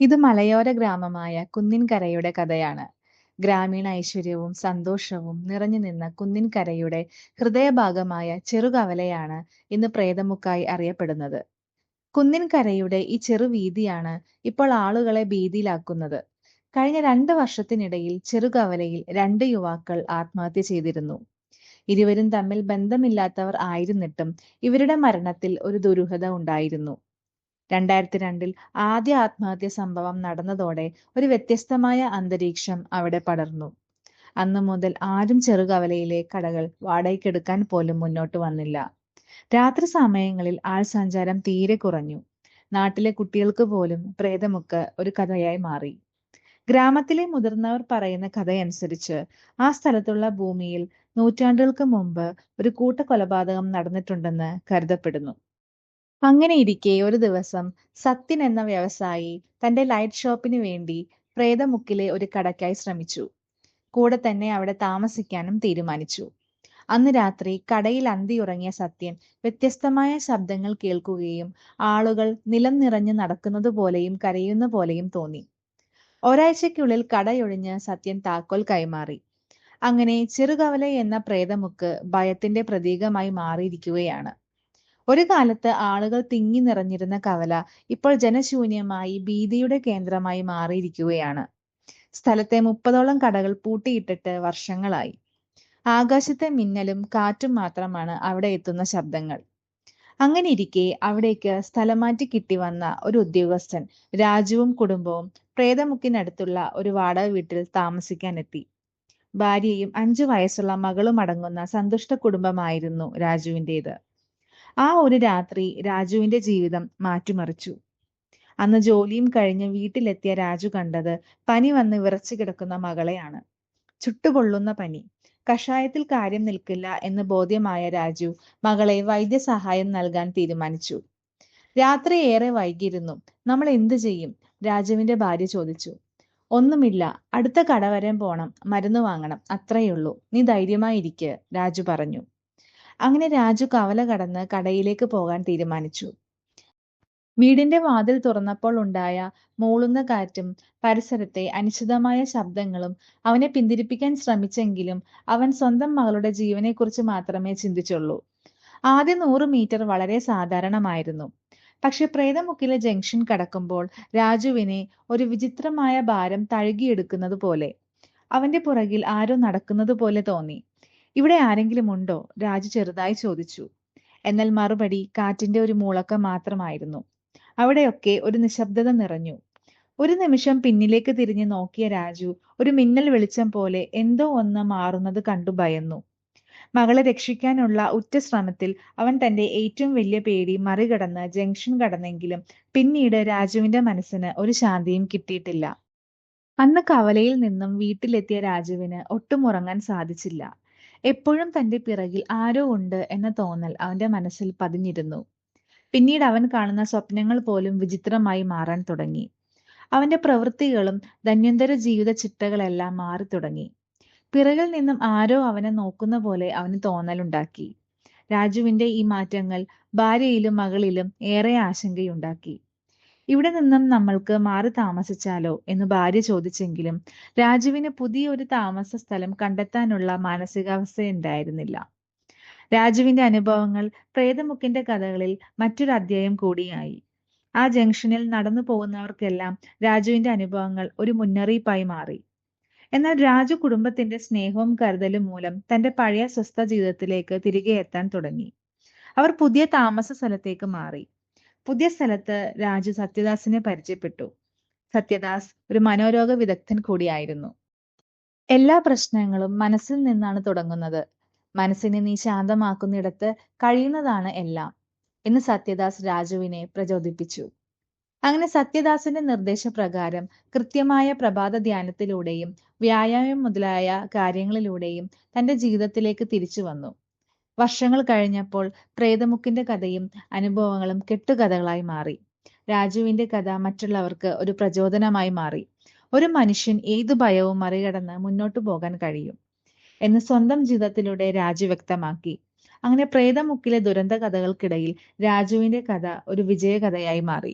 ഇത് മലയോര ഗ്രാമമായ കുന്നിൻകരയുടെ കഥയാണ്. ഗ്രാമീണ ഐശ്വര്യവും സന്തോഷവും നിറഞ്ഞു നിന്ന കുന്നിൻകരയുടെ ഹൃദയഭാഗമായ ചെറുകവലയാണ് ഇന്ന് പ്രേതമുക്കായി അറിയപ്പെടുന്നത്. കുന്നിൻകരയുടെ ഈ ചെറുവീഥിയാണ് ഇപ്പോൾ ആളുകളെ ഭീതിയിലാക്കുന്നത്. കഴിഞ്ഞ 2 വർഷത്തിനിടയിൽ ചെറുകവലയിൽ 2 യുവാക്കൾ ആത്മഹത്യ ചെയ്തിരുന്നു. ഇരുവരും തമ്മിൽ ബന്ധമില്ലാത്തവർ ആയിരുന്നിട്ടും ഇവരുടെ മരണത്തിൽ ഒരു ദുരൂഹത ഉണ്ടായിരുന്നു. 2002 ആദ്യ ആത്മഹത്യ സംഭവം നടന്നതോടെ ഒരു വ്യത്യസ്തമായ അന്തരീക്ഷം അവിടെ പടർന്നു. അന്നു മുതൽ ആരും ചെറുകവലയിലെ കടകൾ വാടകയ്ക്കെടുക്കാൻ പോലും മുന്നോട്ട് വന്നില്ല. രാത്രി സമയങ്ങളിൽ ആൾ സഞ്ചാരം തീരെ കുറഞ്ഞു. നാട്ടിലെ കുട്ടികൾക്ക് പോലും പ്രേതമുക്ക് ഒരു കഥയായി മാറി. ഗ്രാമത്തിലെ മുതിർന്നവർ പറയുന്ന കഥയനുസരിച്ച് ആ സ്ഥലത്തുള്ള ഭൂമിയിൽ നൂറ്റാണ്ടുകൾക്ക് മുമ്പ് ഒരു കൂട്ടക്കൊലപാതകം നടന്നിട്ടുണ്ടെന്ന് കരുതപ്പെടുന്നു. അങ്ങനെയിരിക്കെ ഒരു ദിവസം സത്യൻ എന്ന വ്യവസായി തന്റെ ലൈറ്റ് ഷോപ്പിന് വേണ്ടി പ്രേതമുക്കിലെ ഒരു കടയ്ക്കായി ശ്രമിച്ചു. കൂടെ തന്നെ അവിടെ താമസിക്കാനും തീരുമാനിച്ചു. അന്ന് രാത്രി കടയിൽ അന്തിയുറങ്ങിയ സത്യൻ വ്യത്യസ്തമായ ശബ്ദങ്ങൾ കേൾക്കുകയും ആളുകൾ നിലം നിറഞ്ഞു നടക്കുന്നത് പോലെയും കരയുന്ന പോലെയും തോന്നി. ഒരാഴ്ചയ്ക്കുള്ളിൽ കടയൊഴിഞ്ഞ് സത്യൻ താക്കോൽ കൈമാറി. അങ്ങനെ ചെറുകവല എന്ന പ്രേതമുക്ക് ഭയത്തിന്റെ പ്രതീകമായി മാറിയിരിക്കുകയാണ്. ഒരു കാലത്ത് ആളുകൾ തിങ്ങി നിറഞ്ഞിരുന്ന കവല ഇപ്പോൾ ജനശൂന്യമായി ഭീതിയുടെ കേന്ദ്രമായി മാറിയിരിക്കുകയാണ്. സ്ഥലത്തെ 30ഓളം കടകൾ പൂട്ടിയിട്ടിട്ട് വർഷങ്ങളായി. ആകാശത്തെ മിന്നലും കാറ്റും മാത്രമാണ് അവിടെ എത്തുന്ന ശബ്ദങ്ങൾ. അങ്ങനെയിരിക്കെ അവിടേക്ക് സ്ഥലം മാറ്റി കിട്ടി വന്ന ഒരു ഉദ്യോഗസ്ഥൻ രാജുവും കുടുംബവും പ്രേതമുക്കിനടുത്തുള്ള ഒരു വാടക വീട്ടിൽ താമസിക്കാനെത്തി. ഭാര്യയും 5 വയസ്സുള്ള മകളും അടങ്ങുന്ന സന്തുഷ്ട കുടുംബമായിരുന്നു രാജുവിൻ്റെത്. ആ ഒരു രാത്രി രാജുവിന്റെ ജീവിതം മാറ്റിമറിച്ചു. അന്ന് ജോലിയും കഴിഞ്ഞ് വീട്ടിലെത്തിയ രാജു കണ്ടത് പനി വന്ന് വിറച്ചു കിടക്കുന്ന മകളെയാണ്. ചുട്ടുപൊള്ളുന്ന പനി. കഷായത്തിൽ കാര്യം നിൽക്കില്ല എന്ന് ബോധ്യമായ രാജു മകളെ വൈദ്യസഹായം നൽകാൻ തീരുമാനിച്ചു. രാത്രി ഏറെ വൈകിയിരുന്നു. നമ്മൾ എന്തു ചെയ്യും? രാജുവിന്റെ ഭാര്യ ചോദിച്ചു. ഒന്നുമില്ല, അടുത്ത കട വരെ പോണം, മരുന്ന് വാങ്ങണം, അത്രയുള്ളൂ. നീ ധൈര്യമായിരിക്ക്, രാജു പറഞ്ഞു. അങ്ങനെ രാജു കവല കടന്ന് കടയിലേക്ക് പോകാൻ തീരുമാനിച്ചു. വീടിന്റെ വാതിൽ തുറന്നപ്പോൾ ഉണ്ടായ മൂളുന്ന കാറ്റും പരിസരത്തെ അനിശ്ചിതമായ ശബ്ദങ്ങളും അവനെ പിന്തിരിപ്പിക്കാൻ ശ്രമിച്ചെങ്കിലും അവൻ സ്വന്തം മകളുടെ ജീവനെക്കുറിച്ച് മാത്രമേ ചിന്തിച്ചുള്ളൂ. ആദ്യ 100 മീറ്റർ വളരെ സാധാരണമായിരുന്നു. പക്ഷെ പ്രേതമുക്കിലെ ജംഗ്ഷൻ കടക്കുമ്പോൾ രാജുവിനെ ഒരു വിചിത്രമായ ഭാരം തഴുകിയെടുക്കുന്നത് പോലെ, അവന്റെ പുറകിൽ ആരോ നടക്കുന്നത് പോലെ തോന്നി. ഇവിടെ ആരെങ്കിലും ഉണ്ടോ? രാജു ചെറുതായി ചോദിച്ചു. എന്നാൽ മറുപടി കാറ്റിന്റെ ഒരു മൂളക്കം മാത്രമായിരുന്നു. അവിടെയൊക്കെ ഒരു നിശബ്ദത നിറഞ്ഞു. ഒരു നിമിഷം പിന്നിലേക്ക് തിരിഞ്ഞു നോക്കിയ രാജു ഒരു മിന്നൽ വെളിച്ചം പോലെ എന്തോ ഒന്ന് മാറുന്നത് കണ്ടു ഭയന്നു. മകളെ രക്ഷിക്കാനുള്ള ഉറ്റ ശ്രമത്തിൽ അവൻ തന്റെ ഏറ്റവും വലിയ പേടി മറികടന്ന് ജംഗ്ഷൻ കടന്നെങ്കിലും പിന്നീട് രാജുവിന്റെ മനസ്സിന് ഒരു ശാന്തിയും കിട്ടിയിട്ടില്ല. അന്ന് കവലയിൽ നിന്നും വീട്ടിലെത്തിയ രാജുവിന് ഒട്ടും ഉറങ്ങാൻ സാധിച്ചില്ല. എപ്പോഴും തന്റെ പിറകിൽ ആരോ ഉണ്ട് എന്ന തോന്നൽ അവന്റെ മനസ്സിൽ പതിഞ്ഞിരുന്നു. പിന്നീട് അവൻ കാണുന്ന സ്വപ്നങ്ങൾ പോലും വിചിത്രമായി മാറാൻ തുടങ്ങി. അവന്റെ പ്രവൃത്തികളും ദൈനംദിന ജീവിത ചിട്ടകളെല്ലാം മാറി തുടങ്ങി. പിറകിൽ നിന്നും ആരോ അവനെ നോക്കുന്ന പോലെ അവന് തോന്നലുണ്ടാക്കി. രാജുവിന്റെ ഈ മാറ്റങ്ങൾ ഭാര്യയിലും മകളിലും ഏറെ ആശങ്കയുണ്ടാക്കി. ഇവിടെ നിന്നും നമ്മൾക്ക് മാറി താമസിച്ചാലോ എന്ന് ഭാര്യ ചോദിച്ചെങ്കിലും രാജുവിന് പുതിയൊരു താമസ സ്ഥലം കണ്ടെത്താനുള്ള മാനസികാവസ്ഥയുണ്ടായിരുന്നില്ല. രാജുവിന്റെ അനുഭവങ്ങൾ പ്രേതമുക്കിന്റെ കഥകളിൽ മറ്റൊരു അധ്യായം കൂടിയായി. ആ ജംഗ്ഷനിൽ നടന്നു പോകുന്നവർക്കെല്ലാം രാജുവിന്റെ അനുഭവങ്ങൾ ഒരു മുന്നറിയിപ്പായി മാറി. എന്നാൽ രാജു കുടുംബത്തിന്റെ സ്നേഹവും കരുതലും മൂലം തന്റെ പഴയ സ്വസ്ഥ ജീവിതത്തിലേക്ക് തിരികെ എത്താൻ തുടങ്ങി. അവർ പുതിയ താമസ സ്ഥലത്തേക്ക് മാറി. പുതിയ സ്ഥലത്ത് രാജു സത്യദാസിനെ പരിചയപ്പെട്ടു. സത്യദാസ് ഒരു മനോരോഗ വിദഗ്ധൻ കൂടിയായിരുന്നു. എല്ലാ പ്രശ്നങ്ങളും മനസ്സിൽ നിന്നാണ് തുടങ്ങുന്നത്. മനസ്സിനെ നീ ശാന്തമാക്കുന്നിടത്ത് കഴിയുന്നതാണ് എല്ലാം എന്ന് സത്യദാസ് രാജുവിനെ പ്രചോദിപ്പിച്ചു. അങ്ങനെ സത്യദാസിന്റെ നിർദ്ദേശപ്രകാരം കൃത്യമായ പ്രഭാത ധ്യാനത്തിലൂടെയും വ്യായാമം മുതലായ കാര്യങ്ങളിലൂടെയും തന്റെ ജീവിതത്തിലേക്ക് തിരിച്ചു വന്നു. വർഷങ്ങൾ കഴിഞ്ഞപ്പോൾ പ്രേതമുക്കിന്റെ കഥയും അനുഭവങ്ങളും കെട്ടുകഥകളായി മാറി. രാജുവിന്റെ കഥ മറ്റുള്ളവർക്ക് ഒരു പ്രചോദനമായി മാറി. ഒരു മനുഷ്യൻ ഏതു ഭയവും മറികടന്ന് മുന്നോട്ടു പോകാൻ കഴിയും എന്ന് സ്വന്തം ജീവിതത്തിലൂടെ രാജു വ്യക്തമാക്കി. അങ്ങനെ പ്രേതമുക്കിലെ ദുരന്ത കഥകൾക്കിടയിൽ രാജുവിന്റെ കഥ ഒരു വിജയകഥയായി മാറി.